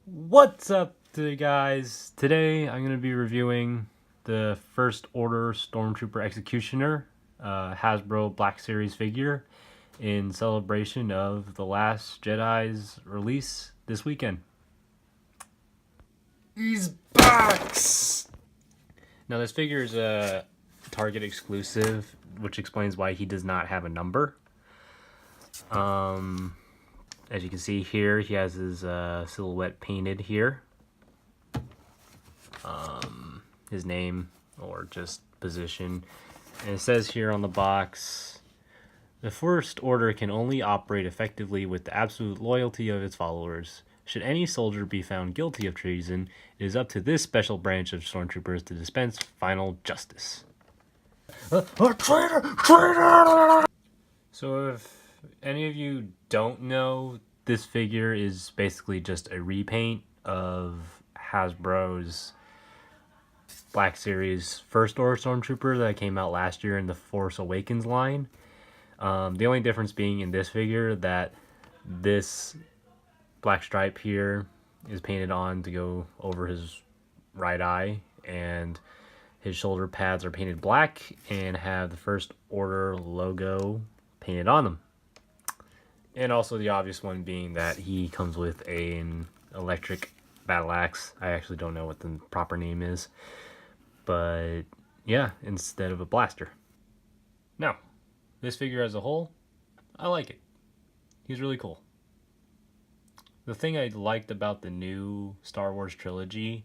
What's up today, guys? Today I'm going to be reviewing the First Order Stormtrooper Executioner Hasbro Black Series figure in celebration of The Last Jedi's release this weekend. He's back! Now, this figure is a Target exclusive, which explains why he does not have a number. As you can see here, he has his silhouette painted here. His name or just position. And it says here on the box, the First Order can only operate effectively with the absolute loyalty of its followers. Should any soldier be found guilty of treason, it is up to this special branch of stormtroopers to dispense final justice. Traitor! So if any of you don't know, this figure is basically just a repaint of Hasbro's Black Series First Order Stormtrooper that came out last year in the Force Awakens line. The only difference being in this figure that this black stripe here is painted on to go over his right eye, and his shoulder pads are painted black and have the First Order logo painted on them. And also the obvious one being that he comes with an electric battle axe. I actually don't know what the proper name is, but yeah, instead of a blaster. Now, this figure as a whole, I like it. He's really cool. The thing I liked about the new Star Wars trilogy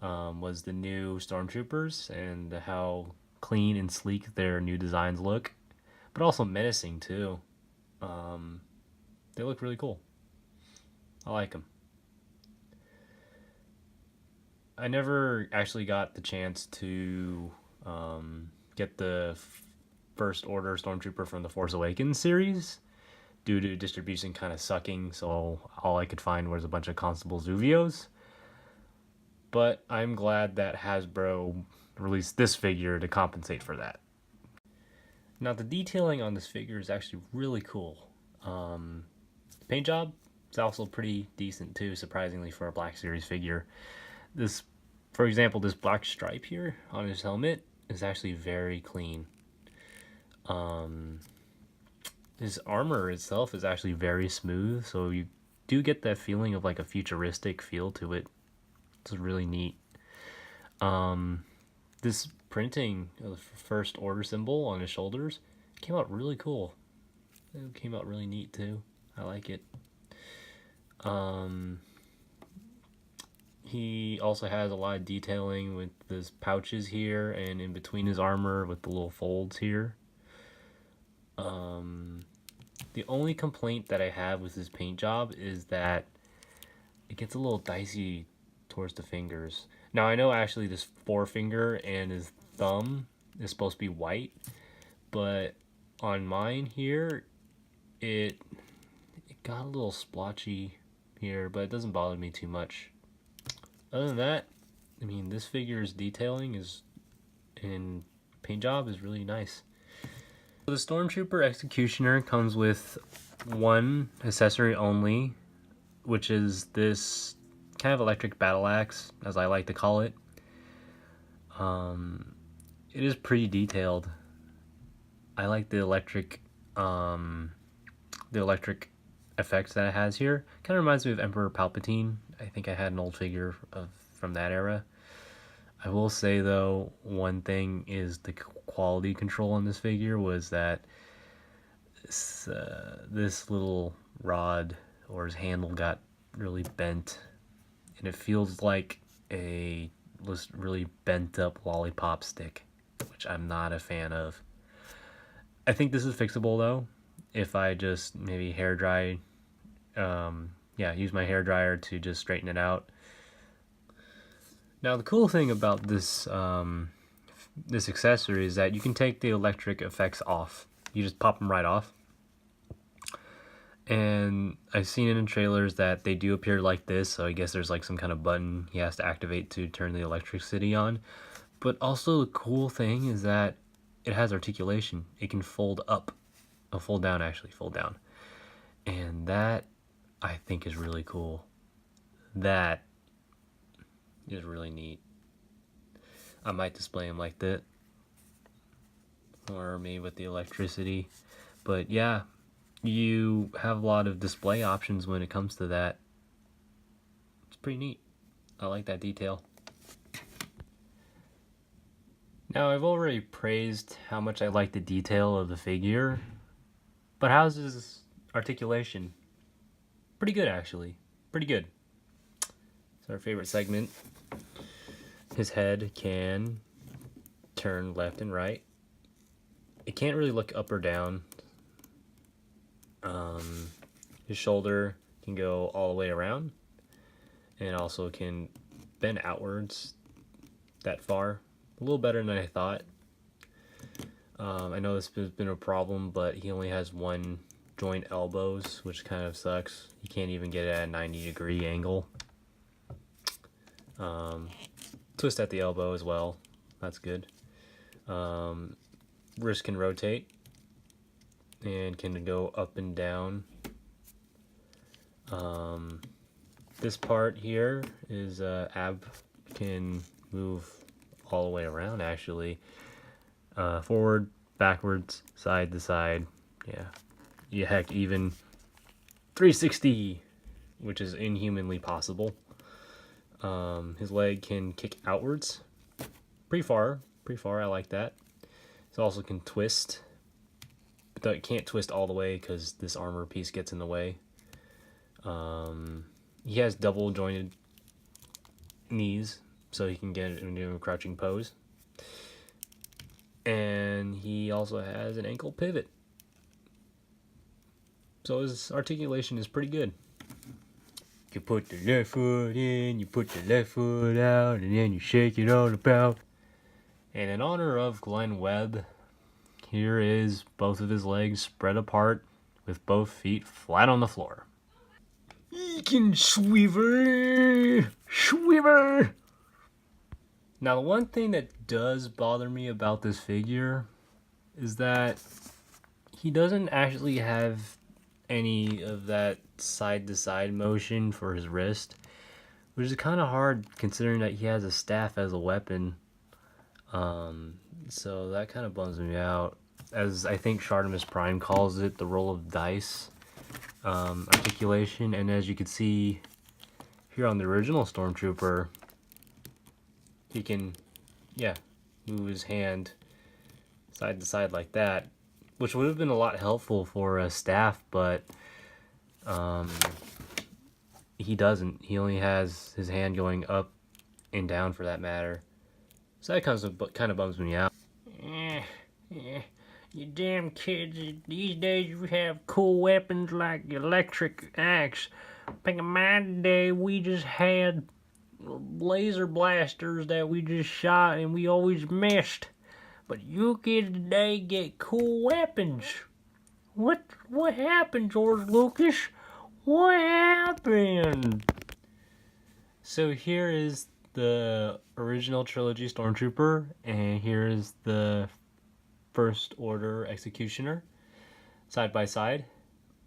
was the new Stormtroopers and how clean and sleek their new designs look, but also menacing too. They look really cool. I like them. I never actually got the chance to get the First Order Stormtrooper from the Force Awakens series due to distribution kind of sucking, so all I could find was a bunch of Constable Zuvios. But I'm glad that Hasbro released this figure to compensate for that. Now, the detailing on this figure is actually really cool. The paint job is also pretty decent too, surprisingly, for a Black Series figure. This, for example, this black stripe here on his helmet is actually very clean. His armor itself is actually very smooth, so you do get that feeling of like a futuristic feel to it. It's really neat. This printing of the First Order symbol on his shoulders came out really cool. It came out really neat too. I like it. He also has a lot of detailing with his pouches here and in between his armor with the little folds here. The only complaint that I have with his paint job is that it gets a little dicey towards the fingers. Now, I know actually this forefinger and his thumb is supposed to be white, but on mine here, it got a little splotchy here, but it doesn't bother me too much. Other than that, I mean, this figure's detailing and paint job is really nice. The Stormtrooper Executioner comes with one accessory only, which is this kind of electric battle axe, as I like to call it. It is pretty detailed. I like the electric effects that it has here. Kind of reminds me of Emperor Palpatine. I think I had an old figure from that era. I will say though, one thing is the quality control on this figure was that this little rod or his handle got really bent, and it feels like a really bent up lollipop stick, which I'm not a fan of. I think this is fixable though, if I just maybe hair dry, use my hair dryer to just straighten it out. Now, the cool thing about this this accessory is that you can take the electric effects off. You just pop them right off. And I've seen it in trailers that they do appear like this, so I guess there's like some kind of button he has to activate to turn the electricity on. But also the cool thing is that it has articulation. It can fold up, fold down. And that I think is really cool. That is really neat. I might display him like that, or maybe with the electricity. But yeah, you have a lot of display options when it comes to that. It's pretty neat. I like that detail. Now, I've already praised how much I like the detail of the figure, but how's his articulation? Pretty good, actually. Pretty good. It's our favorite segment. His head can turn left and right. It can't really look up or down. His shoulder can go all the way around, and also can bend outwards that far. A little better than I thought. I know this has been a problem, but he only has one joint elbows, which kind of sucks. You can't even get it at a 90-degree angle. Twist at the elbow as well. That's good. Wrist can rotate and can go up and down. This part here is ab can move all the way around, actually. Forward, backwards, side to side. Yeah, heck, even 360, which is inhumanly possible. His leg can kick outwards pretty far. I like that. It also can twist, but it can't twist all the way because this armor piece gets in the way. He has double jointed knees, so he can get into a crouching pose. And he also has an ankle pivot. So his articulation is pretty good. You put the left foot in, you put the left foot out, and then you shake it all about. And in honor of Glenn Webb, here is both of his legs spread apart with both feet flat on the floor. He can swivel. Now, the one thing that does bother me about this figure is that he doesn't actually have any of that side-to-side motion for his wrist, which is kind of hard considering that he has a staff as a weapon. So that kind of bums me out. As I think Shartimus Prime calls it, the roll of dice articulation. And as you can see here on the original Stormtrooper, he can, move his hand side to side like that, which would have been a lot helpful for a staff, but he doesn't. He only has his hand going up and down for that matter. So that kind of bums me out. You damn kids, these days you have cool weapons like electric axe. Back in my day, we just had laser blasters that we just shot and we always missed. But you kids today get cool weapons. What happened, George Lucas? What happened? So here is the original trilogy Stormtrooper, and here is the First Order Executioner, side by side.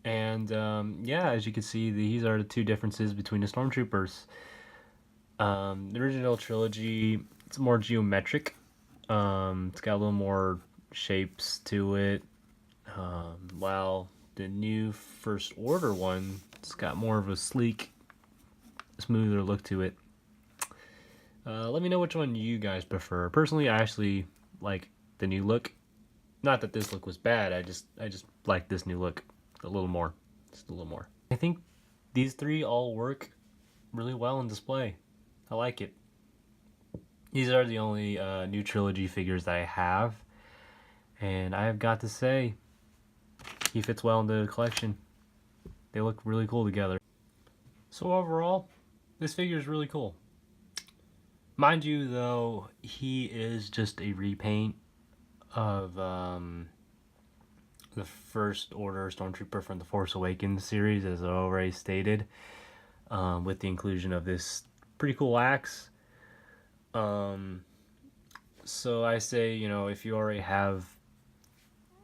And as you can see, these are the two differences between the Stormtroopers. The original trilogy, it's more geometric. It's got a little more shapes to it, while the new First Order one, it's got more of a sleek, smoother look to it. Let me know which one you guys prefer. Personally, I actually like the new look. Not that this look was bad, I just like this new look a little more. Just a little more. I think these three all work really well in display. I like it. These are the only new trilogy figures that I have, and I have got to say, he fits well into the collection. They look really cool together. So overall, this figure is really cool. Mind you, though, he is just a repaint of the First Order Stormtrooper from the Force Awakens series, as I already stated, with the inclusion of this pretty cool axe. So I say, if you already have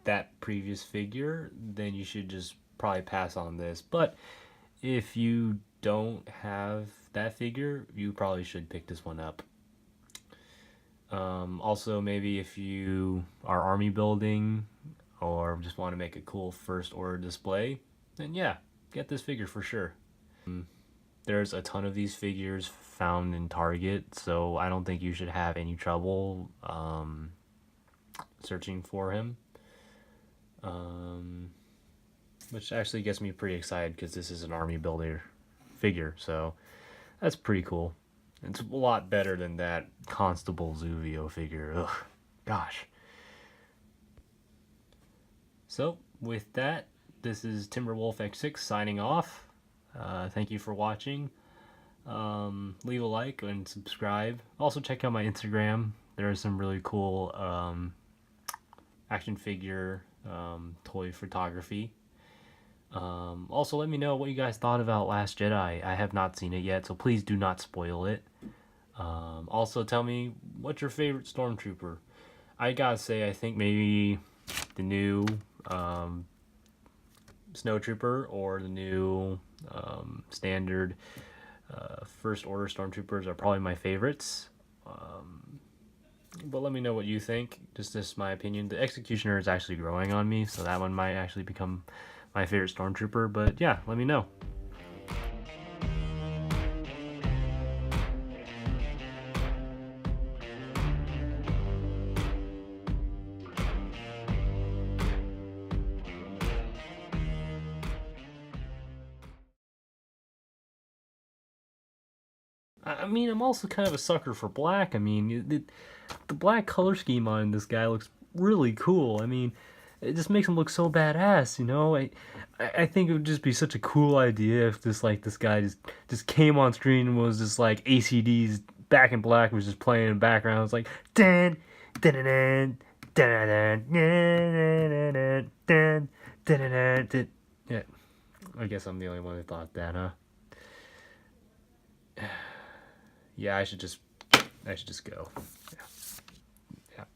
that previous figure, then you should just probably pass on this. But if you don't have that figure, you probably should pick this one up. Also, maybe if you are army building or just want to make a cool First Order display, then yeah, get this figure for sure. There's a ton of these figures found in Target, so I don't think you should have any trouble searching for him. Which actually gets me pretty excited because this is an army builder figure, so that's pretty cool. It's a lot better than that Constable Zuvio figure. Ugh, gosh. So, with that, this is Timberwolf X6 signing off. Thank you for watching. Leave a like and subscribe. Also, check out my Instagram. There is some really cool action figure toy photography. Also, let me know what you guys thought about Last Jedi. I have not seen it yet, so please do not spoil it. Also, tell me, what's your favorite Stormtrooper? I gotta say, I think maybe the new Snowtrooper or the new standard First Order Stormtroopers are probably my favorites. But let me know what you think. Just this is my opinion. The Executioner is actually growing on me, so that one might actually become my favorite Stormtrooper. But yeah, let me know. I mean, I'm also kind of a sucker for black. I mean, the black color scheme on this guy looks really cool. I mean, it just makes him look so badass, you know? I think it would just be such a cool idea if this guy just came on screen and was just like ACD's Back in Black was just playing in the background. It's like dun dun dun dun dun dun dun dun. Yeah, I guess I'm the only one who thought that, huh? Yeah, I should just go. Yeah.